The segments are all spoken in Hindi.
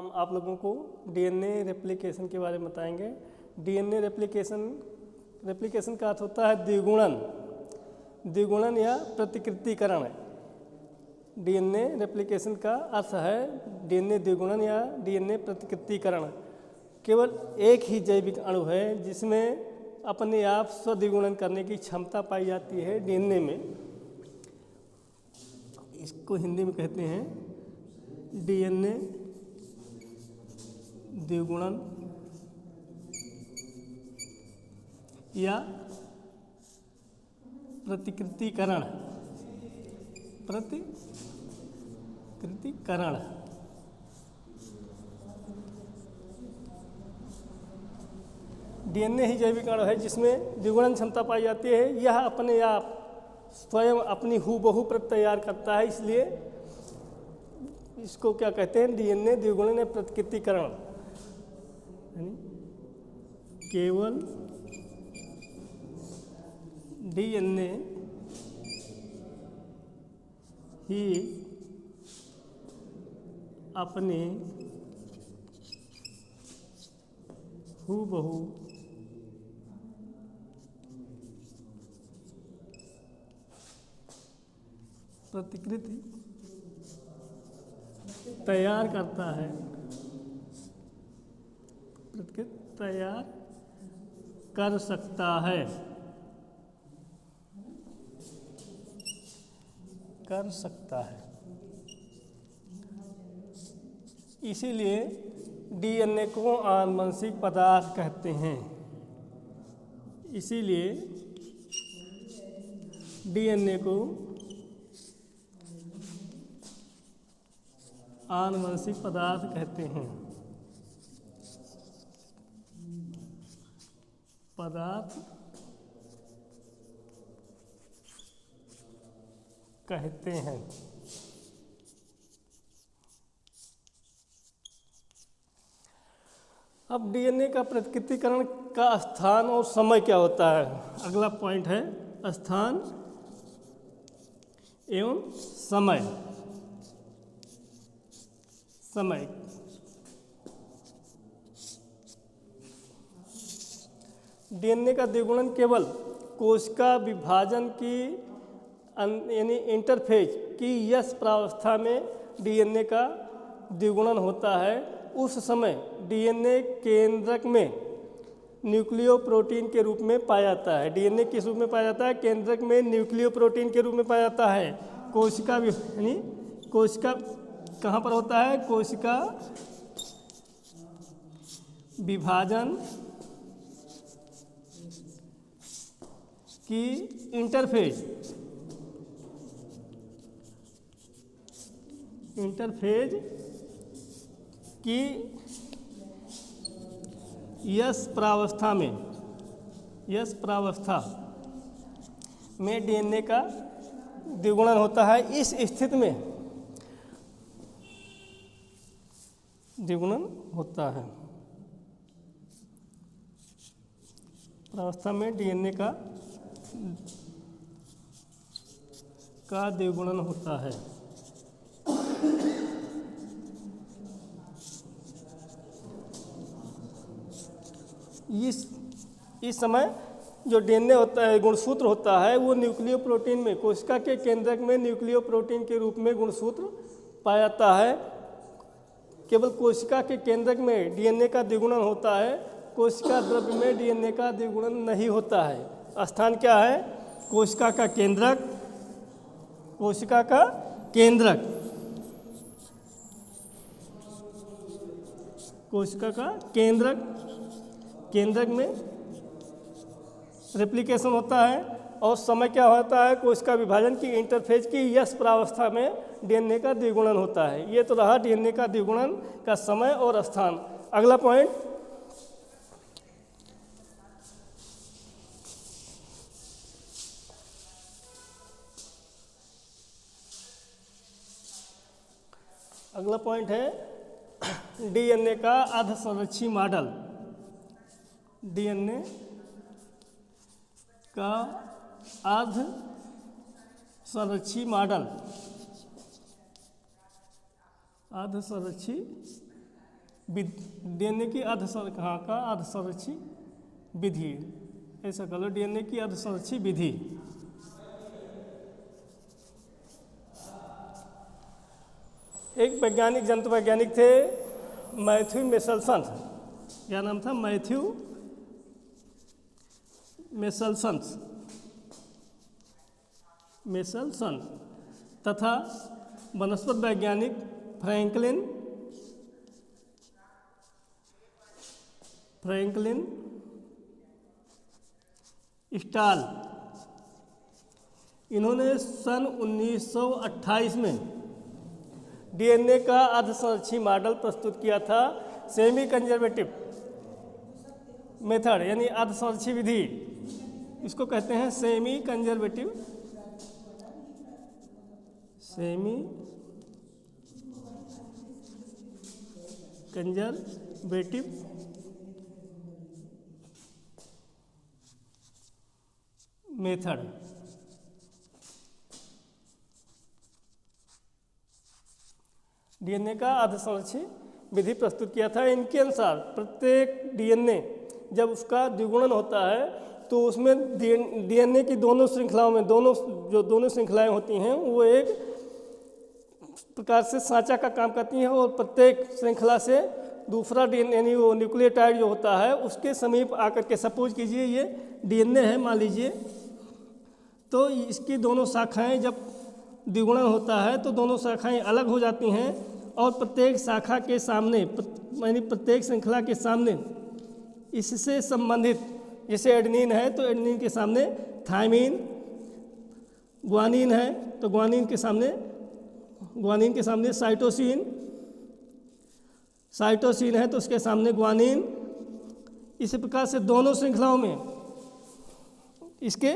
हम आप लोगों को डीएनए रेप्लिकेशन के बारे में बताएंगे। डीएनए रेप्लिकेशन का अर्थ होता है द्विगुणन या प्रतिकृतिकरण। डीएनए रेप्लिकेशन का अर्थ है डीएनए द्विगुणन या डीएनए प्रतिकृतिकरण। केवल एक ही जैविक अणु है जिसमें अपने आप स्वद्विगुणन करने की क्षमता पाई जाती है डीएनए में। इसको हिंदी में कहते हैं डीएनए द्विगुणन या प्रतिकृतिकरण। डीएनए ही जैविक अणु है जिसमें द्विगुणन क्षमता पाई जाती है। यह अपने आप स्वयं अपनी हूबहू प्रति तैयार करता है, इसलिए इसको क्या कहते हैं, डीएनए द्विगुणन या प्रतिकृतिकरण। केवल डीएनए ही अपने हूबहू प्रतिकृति तैयार करता है, प्रतिकृति तैयार कर सकता है। इसीलिए डीएनए को आनुवंशिक पदार्थ कहते हैं। इसीलिए डीएनए को आनुवंशिक पदार्थ कहते हैं। अब डीएनए का प्रतिकृतिकरण का स्थान और समय क्या होता है, अगला पॉइंट है स्थान एवं समय। डीएनए का द्विगुणन केवल कोशिका विभाजन की यानी इंटरफेज की यस प्रावस्था में डीएनए का द्विगुणन होता है। उस समय डीएनए केंद्रक में न्यूक्लियोप्रोटीन के रूप में पाया जाता है। डीएनए किस रूप में पाया जाता है, केंद्रक में न्यूक्लियोप्रोटीन के रूप में पाया जाता है। कोशिका कहाँ पर होता है, कोशिका विभाजन की इंटरफेज की यस प्रावस्था में डीएनए का द्विगुणन होता है। इस स्थिति में द्विगुणन होता है, प्रावस्था में डीएनए का द्विगुणन होता है। इस समय जो डीएनए होता है, गुणसूत्र होता है, वो न्यूक्लियोप्रोटीन में, कोशिका के केंद्रक में न्यूक्लियोप्रोटीन के रूप में गुणसूत्र पाया जाता है। केवल कोशिका के केंद्रक में डीएनए का द्विगुणन होता है, कोशिका द्रव्य में डीएनए का द्विगुणन नहीं होता है। स्थान क्या है, कोशिका का केंद्रक में रेप्लिकेशन होता है। और समय क्या होता है, कोशिका विभाजन की इंटरफेज की यस प्रावस्था में डीएनए का द्विगुणन होता है। ये तो रहा डीएनए का द्विगुणन का समय और स्थान। अगला पॉइंट है डीएनए का अर्धसंरक्षी मॉडल। डीएनए का अर्धसंरक्षी डीएनए की हाँ का अर्धसंरक्षी विधि, ऐसा कर लो, डीएनए की अर्धसंरक्षी विधि। एक वैज्ञानिक, जंतु वैज्ञानिक थे मैथ्यू मेसलसन, क्या नाम था? मैथ्यू मेसलसन तथा वनस्पति वैज्ञानिक फ्रैंकलिन स्टाल, इन्होंने सन 1928 में डीएनए का अर्धसंरक्षी मॉडल प्रस्तुत किया था। सेमी कंजर्वेटिव मेथड यानी अर्धसंरक्षी विधि, इसको कहते हैं सेमी कंजर्वेटिव मेथड। डीएनए का अर्धसंरक्षी विधि प्रस्तुत किया था। इनके अनुसार प्रत्येक डीएनए जब उसका द्विगुणन होता है तो उसमें डीएनए की दोनों श्रृंखलाओं में दोनों श्रृंखलाएं होती हैं वो एक प्रकार से सांचा का काम करती हैं और प्रत्येक श्रृंखला से दूसरा डीएनए यानी वो न्यूक्लियोटाइड जो होता है उसके समीप आकर के, सपोज कीजिए ये डीएनए है मान लीजिए, तो इसकी दोनों शाखाएं जब द्विगुणन होता है तो दोनों शाखाएं अलग हो जाती हैं और प्रत्येक शाखा के सामने यानी प्रत्येक श्रृंखला के सामने इससे संबंधित, जैसे एडेनिन है तो एडेनिन के सामने थायमिन, ग्वानिन है तो ग्वानिन के सामने साइटोसिन है तो उसके सामने ग्वानिन। इसी प्रकार से दोनों श्रृंखलाओं में इसके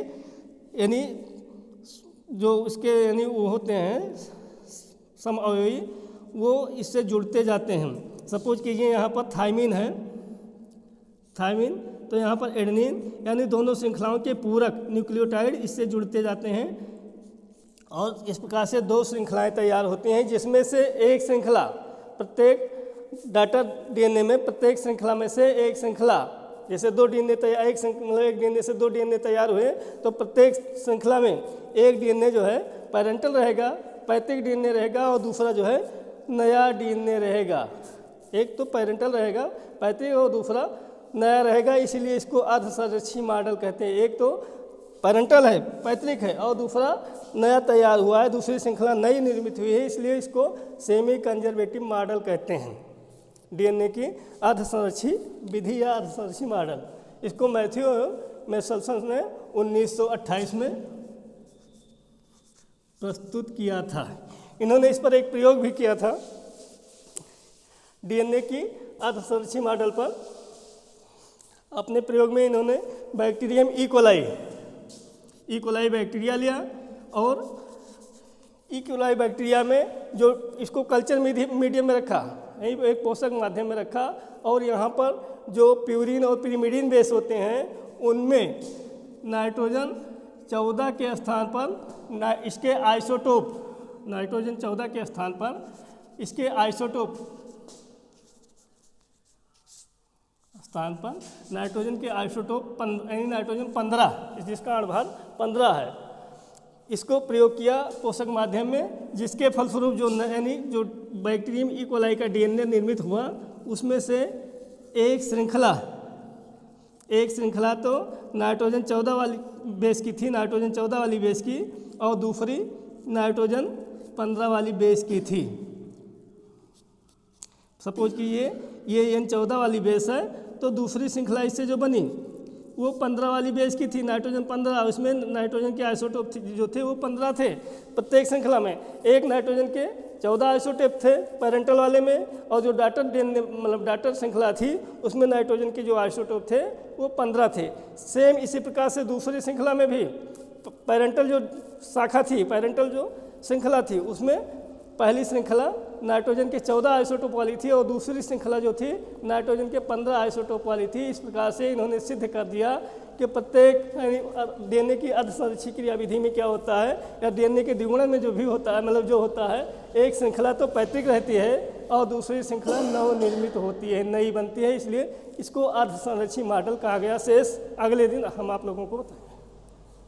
यानी जो उसके यानी वो होते हैं समअवयवी, वो इससे जुड़ते जाते हैं। सपोज कीजिए यहाँ पर थायमिन है, तो यहाँ पर एडेनिन, यानी दोनों श्रृंखलाओं के पूरक न्यूक्लियोटाइड इससे जुड़ते जाते हैं और इस प्रकार से दो श्रृंखलाएं तैयार होती हैं, जिसमें से एक श्रृंखला प्रत्येक डाटा डीएनए में प्रत्येक श्रृंखला में से एक श्रृंखला, जैसे दो डीएनए तैयार, एक डीएनए से दो डीएनए तैयार हुए तो प्रत्येक श्रृंखला में एक डीएनए जो है पैरेंटल रहेगा, पैतृक डीएनए रहेगा और दूसरा जो है नया डीएनए रहेगा। एक तो पैरेंटल रहेगा पैतृक और दूसरा नया रहेगा, इसीलिए इसको अर्धसंरक्षी मॉडल कहते हैं। एक तो पैरेंटल है, पैतृक है और दूसरा नया तैयार हुआ है, दूसरी श्रृंखला नई निर्मित हुई है, इसलिए इसको सेमी कंजर्वेटिव मॉडल कहते हैं। डीएनए की अर्धसंरक्षी विधि या अर्धसंरक्षी मॉडल, इसको मैथ्यू मेसलसन ने 1928 में प्रस्तुत किया था। इन्होंने इस पर एक प्रयोग भी किया था डीएनए की अर्धसंरक्षी मॉडल पर। अपने प्रयोग में इन्होंने बैक्टीरियम इकोलाई बैक्टीरिया लिया और इकोलाई बैक्टीरिया में जो इसको कल्चर मीडियम में रखा, एक पोषक माध्यम में रखा और यहाँ पर जो प्यूरिन और पिरिमिडिन बेस होते हैं उनमें नाइट्रोजन 14 के स्थान पर इसके आइसोटोप, नाइट्रोजन 14 के स्थान पर इसके आइसोटोप स्थान पर नाइट्रोजन के आइसोटोप यानी नाइट्रोजन 15, जिसका अणुभार 15 है, इसको प्रयोग किया पोषक माध्यम में, जिसके फलस्वरूप जो बैक्टीरियम इकोलाई का डीएनए निर्मित हुआ उसमें से एक श्रृंखला तो नाइट्रोजन 14 वाली बेस की थी, नाइट्रोजन 14 वाली बेस की, और दूसरी नाइट्रोजन 15 वाली बेस की थी। सपोज कि ये N14 वाली बेस है तो दूसरी श्रृंखला इससे जो बनी वो 15 वाली बेस की थी, नाइट्रोजन 15, उसमें नाइट्रोजन के आइसोटोप जो थे वो 15 थे। प्रत्येक श्रृंखला में एक नाइट्रोजन के 14 आइसोटोप थे पैरेंटल वाले में, और जो डाटर श्रृंखला थी उसमें नाइट्रोजन के जो आइसोटोप थे वो 15 थे। सेम इसी प्रकार से दूसरी श्रृंखला में भी पैरेंटल जो शाखा थी, पैरेंटल जो श्रृंखला थी उसमें पहली श्रृंखला नाइट्रोजन के 14 आइसोटोप वाली थी और दूसरी श्रृंखला जो थी नाइट्रोजन के 15 आइसोटोप वाली थी। इस प्रकार से इन्होंने सिद्ध कर दिया कि प्रत्येक डीएनए की अर्धसंरक्षी क्रियाविधि में क्या होता है, या डीएनए के द्विगुणन में जो भी होता है, जो होता है एक श्रृंखला तो पैतृक रहती है और दूसरी श्रृंखला नवनिर्मित होती है, नई बनती है, इसलिए इसको अर्धसंरक्षी मॉडल कहा गया। शेष अगले दिन हम आप लोगों को बताएंगे।